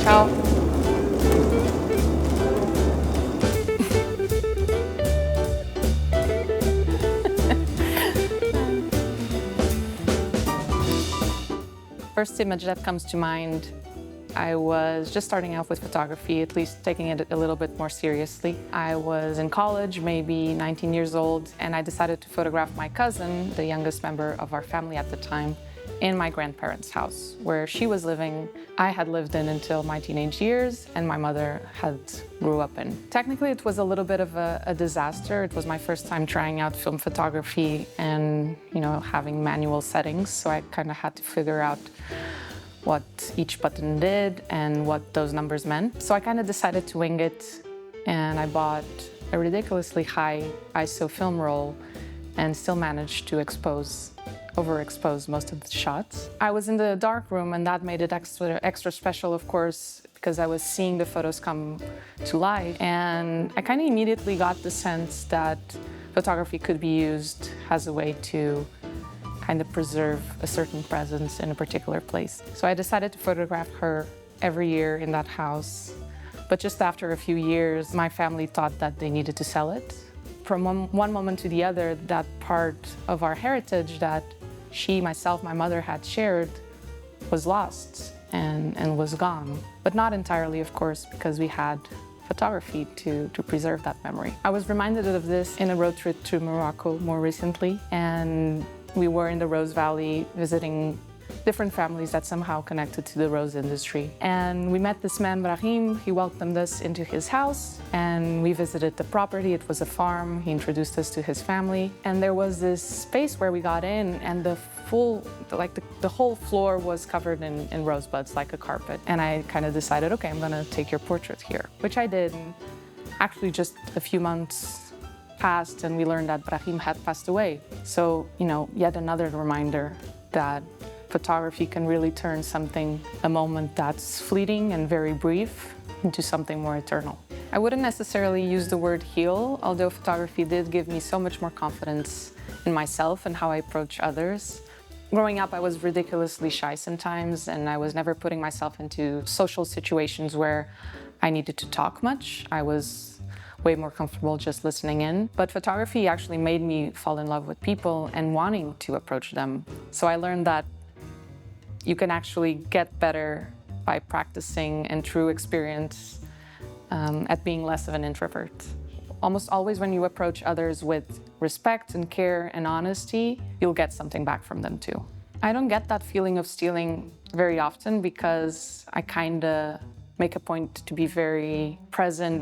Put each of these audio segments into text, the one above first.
Ciao. First image that comes to mind, I was just starting out with photography, at least taking it a little bit more seriously. I was in college, maybe 19 years old, and I decided to photograph my cousin, the youngest member of our family at the time, in my grandparents' house, where she was living. I had lived in until my teenage years, and my mother had grew up in. Technically, it was a little bit of a disaster. It was my first time trying out film photography and, having manual settings, so I kind of had to figure out what each button did and what those numbers meant. So I kind of decided to wing it, and I bought a ridiculously high ISO film roll and still managed to overexpose most of the shots. I was in the dark room, and that made it extra special, of course, because I was seeing the photos come to life. And I kind of immediately got the sense that photography could be used as a way to kind of preserve a certain presence in a particular place. So I decided to photograph her every year in that house. But just after a few years, my family thought that they needed to sell it. From one moment to the other, that part of our heritage that she, myself, my mother had shared was lost and was gone. But not entirely, of course, because we had photography to preserve that memory. I was reminded of this in a road trip to Morocco more recently, and we were in the Rose Valley visiting different families that somehow connected to the rose industry. And we met this man, Brahim. He welcomed us into his house, and we visited the property. It was a farm. He introduced us to his family. And there was this space where we got in, and the whole floor was covered in rosebuds, like a carpet. And I kind of decided, okay, I'm gonna take your portrait here, which I did. And actually, just a few months passed, and we learned that Brahim had passed away. So, yet another reminder that photography can really turn a moment that's fleeting and very brief, into something more eternal. I wouldn't necessarily use the word heal, although photography did give me so much more confidence in myself and how I approach others. Growing up, I was ridiculously shy sometimes, and I was never putting myself into social situations where I needed to talk much. I was way more comfortable just listening in. But photography actually made me fall in love with people and wanting to approach them. So I learned that you can actually get better by practicing and through experience at being less of an introvert. Almost always when you approach others with respect and care and honesty, you'll get something back from them too. I don't get that feeling of stealing very often because I kinda make a point to be very present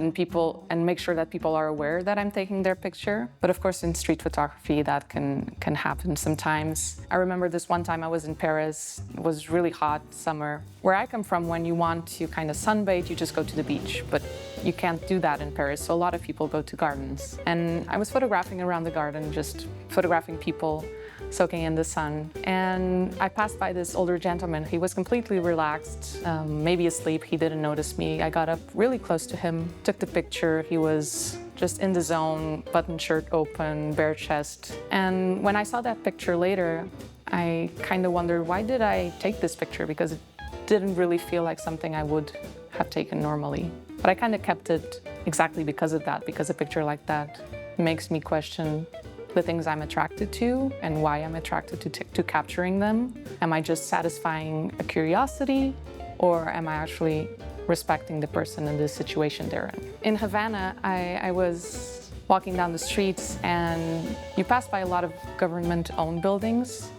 and make sure that people are aware that I'm taking their picture. But of course, in street photography, that can happen sometimes. I remember this one time I was in Paris. It was really hot summer. Where I come from, when you want to kind of sunbathe, you just go to the beach. But you can't do that in Paris, so a lot of people go to gardens. And I was photographing around the garden, just photographing people soaking in the sun. And I passed by this older gentleman. He was completely relaxed, maybe asleep. He didn't notice me. I got up really close to him, took the picture. He was just in the zone, button shirt open, bare chest. And when I saw that picture later, I kind of wondered, why did I take this picture? Because it didn't really feel like something I would have taken normally. But I kind of kept it exactly because of that, because a picture like that makes me question the things I'm attracted to and why I'm attracted to capturing them. Am I just satisfying a curiosity, or am I actually respecting the person in the situation they're in? In Havana, I was walking down the streets, and you pass by a lot of government-owned buildings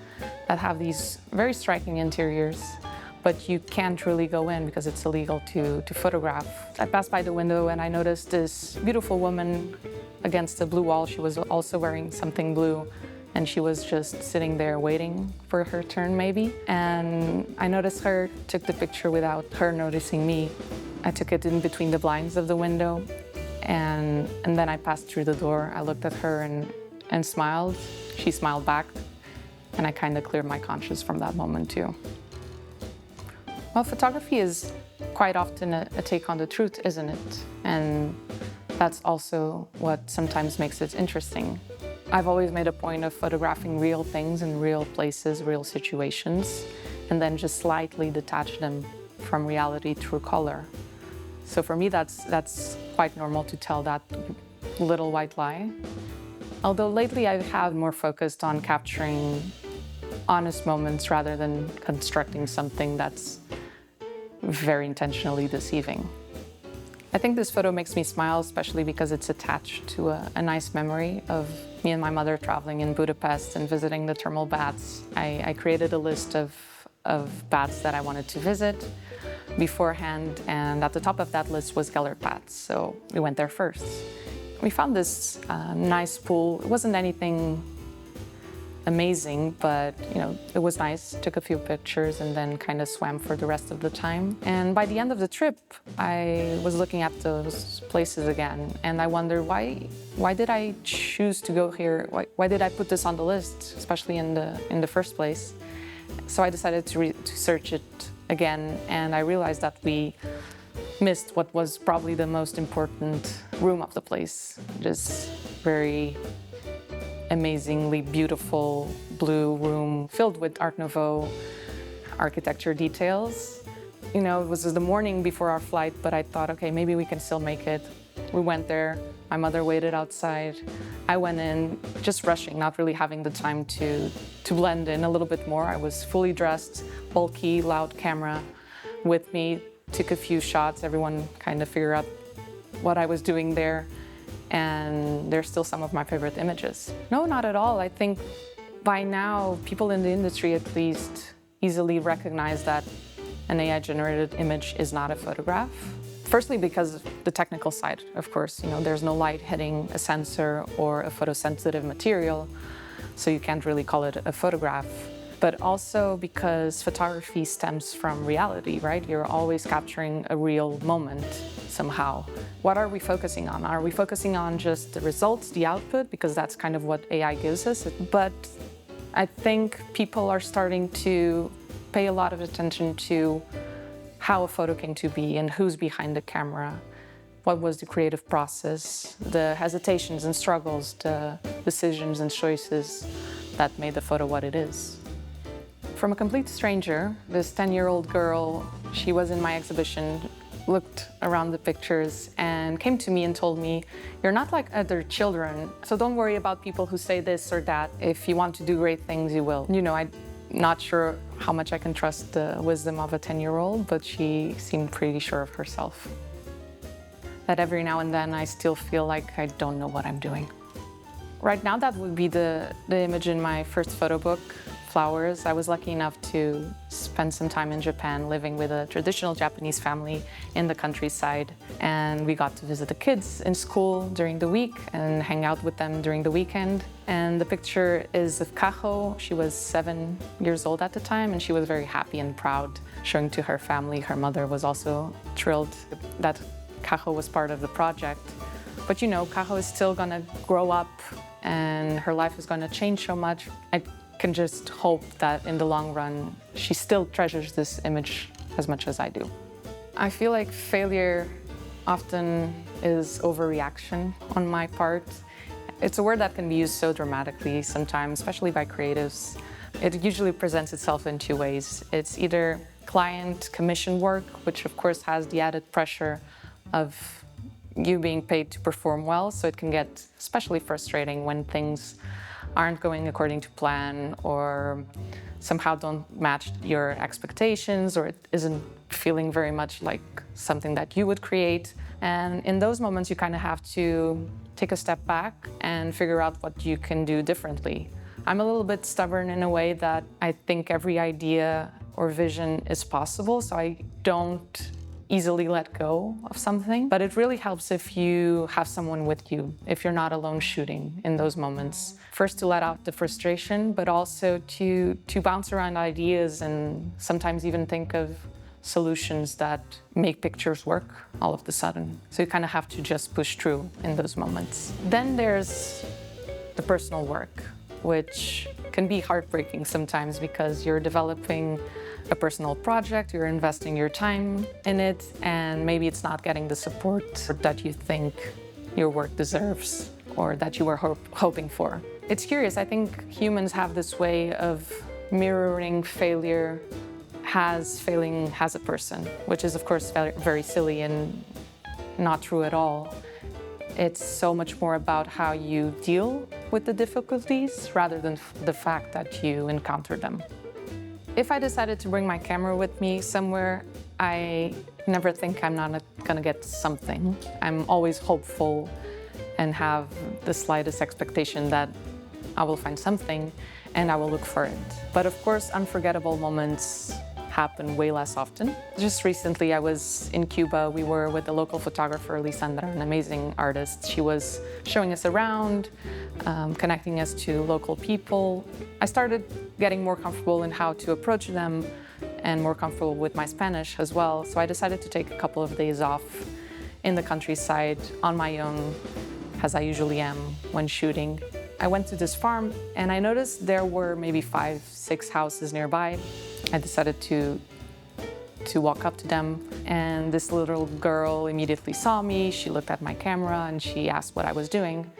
that have these very striking interiors, but you can't really go in because it's illegal to photograph. I passed by the window and I noticed this beautiful woman against the blue wall. She was also wearing something blue, and she was just sitting there waiting for her turn maybe. And I noticed her, took the picture without her noticing me. I took it in between the blinds of the window, and then I passed through the door. I looked at her and smiled. She smiled back, and I kind of cleared my conscience from that moment too. Well, photography is quite often a take on the truth, isn't it? And that's also what sometimes makes it interesting. I've always made a point of photographing real things in real places, real situations, and then just slightly detach them from reality through color. So for me, that's quite normal to tell that little white lie. Although lately I have more focused on capturing honest moments rather than constructing something that's very intentionally deceiving. I think this photo makes me smile, especially because it's attached to a nice memory of me and my mother traveling in Budapest and visiting the thermal baths. I created a list of baths that I wanted to visit beforehand, and at the top of that list was Gellert Baths, so we went there first. We found this nice pool. It wasn't anything amazing, but it was nice. Took a few pictures and then kind of swam for the rest of the time. And by the end of the trip, I was looking at those places again, and I wondered why did I choose to go here? Why did I put this on the list, especially in the first place? So I decided to search it again, and I realized that we missed what was probably the most important room of the place. This very amazingly beautiful blue room filled with Art Nouveau architecture details. It was the morning before our flight, but I thought, okay, maybe we can still make it. We went there. My mother waited outside. I went in, just rushing, not really having the time to blend in a little bit more. I was fully dressed, bulky, loud camera with me, took a few shots. Everyone kind of figured out what I was doing there. And they're still some of my favorite images. No, not at all. I think by now, people in the industry at least easily recognize that an AI-generated image is not a photograph. Firstly, because of the technical side, of course. There's no light hitting a sensor or a photosensitive material, so you can't really call it a photograph. But also because photography stems from reality, right? You're always capturing a real moment somehow. What are we focusing on? Are we focusing on just the results, the output? Because that's kind of what AI gives us. But I think people are starting to pay a lot of attention to how a photo came to be and who's behind the camera. What was the creative process, the hesitations and struggles, the decisions and choices that made the photo what it is. From a complete stranger, this 10-year-old girl, she was in my exhibition, looked around the pictures and came to me and told me, "You're not like other children, so don't worry about people who say this or that. If you want to do great things, you will." I'm not sure how much I can trust the wisdom of a 10-year-old, but she seemed pretty sure of herself. That every now and then I still feel like I don't know what I'm doing. Right now, that would be the image in my first photo book, Flowers. I was lucky enough to spend some time in Japan living with a traditional Japanese family in the countryside. And we got to visit the kids in school during the week and hang out with them during the weekend. And the picture is of Kaho. She was 7 years old at the time, and she was very happy and proud, showing to her family. Her mother was also thrilled that Kaho was part of the project. But Kaho is still gonna grow up and her life is gonna change so much. I can just hope that in the long run, she still treasures this image as much as I do. I feel like failure often is overreaction on my part. It's a word that can be used so dramatically sometimes, especially by creatives. It usually presents itself in two ways. It's either client commission work, which of course has the added pressure of you being paid to perform well, so it can get especially frustrating when things aren't going according to plan or somehow don't match your expectations, or it isn't feeling very much like something that you would create. And in those moments, you kind of have to take a step back and figure out what you can do differently. I'm a little bit stubborn in a way that I think every idea or vision is possible, so I don't easily let go of something. But it really helps if you have someone with you, if you're not alone shooting in those moments. First, to let out the frustration, but also to bounce around ideas and sometimes even think of solutions that make pictures work all of a sudden. So you kind of have to just push through in those moments. Then there's the personal work, which can be heartbreaking sometimes because you're developing a personal project, you're investing your time in it, and maybe it's not getting the support that you think your work deserves or that you were hoping for. It's curious, I think humans have this way of mirroring failure has failing as a person, which is of course very, very silly and not true at all. It's so much more about how you deal with the difficulties rather than the fact that you encounter them. If I decided to bring my camera with me somewhere, I never think I'm not gonna get something. I'm always hopeful and have the slightest expectation that I will find something and I will look for it. But of course, unforgettable moments happen way less often. Just recently, I was in Cuba. We were with the local photographer, Lisandra, an amazing artist. She was showing us around, connecting us to local people. I started getting more comfortable in how to approach them and more comfortable with my Spanish as well. So I decided to take a couple of days off in the countryside on my own, as I usually am when shooting. I went to this farm and I noticed there were maybe 5, 6 houses nearby. I decided to walk up to them, and this little girl immediately saw me. She looked at my camera and she asked what I was doing.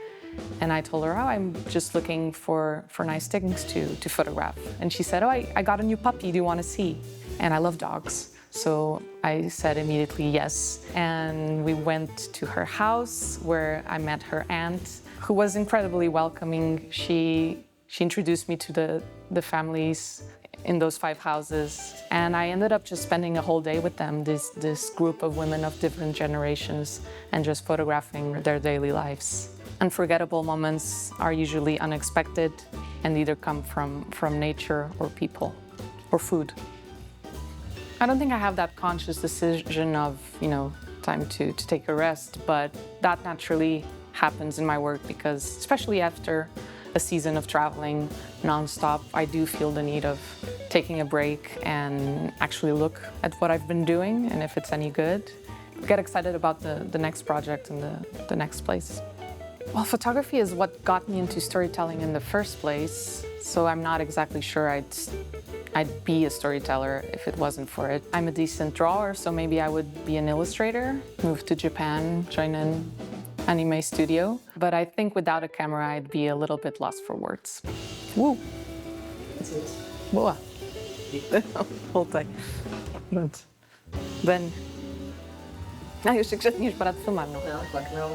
And I told her, oh, I'm just looking for nice things to photograph. And she said, oh, I got a new puppy, do you want to see? And I love dogs. So I said immediately yes. And we went to her house where I met her aunt, who was incredibly welcoming. She introduced me to the families in those 5 houses. And I ended up just spending a whole day with them, this group of women of different generations, and just photographing their daily lives. Unforgettable moments are usually unexpected and either come from nature or people or food. I don't think I have that conscious decision of, time to take a rest, but that naturally happens in my work because, especially after a season of traveling nonstop, I do feel the need of taking a break and actually look at what I've been doing and if it's any good. Get excited about the next project and the next place. Well, photography is what got me into storytelling in the first place, so I'm not exactly sure I'd be a storyteller if it wasn't for it. I'm a decent drawer, so maybe I would be an illustrator, move to Japan, join an anime studio. But I think without a camera, I'd be a little bit lost for words. Woo! Boa! Voltei. Pronto. Ben. Eu achei que já tinhas parado de filmar, não? Não, claro que não.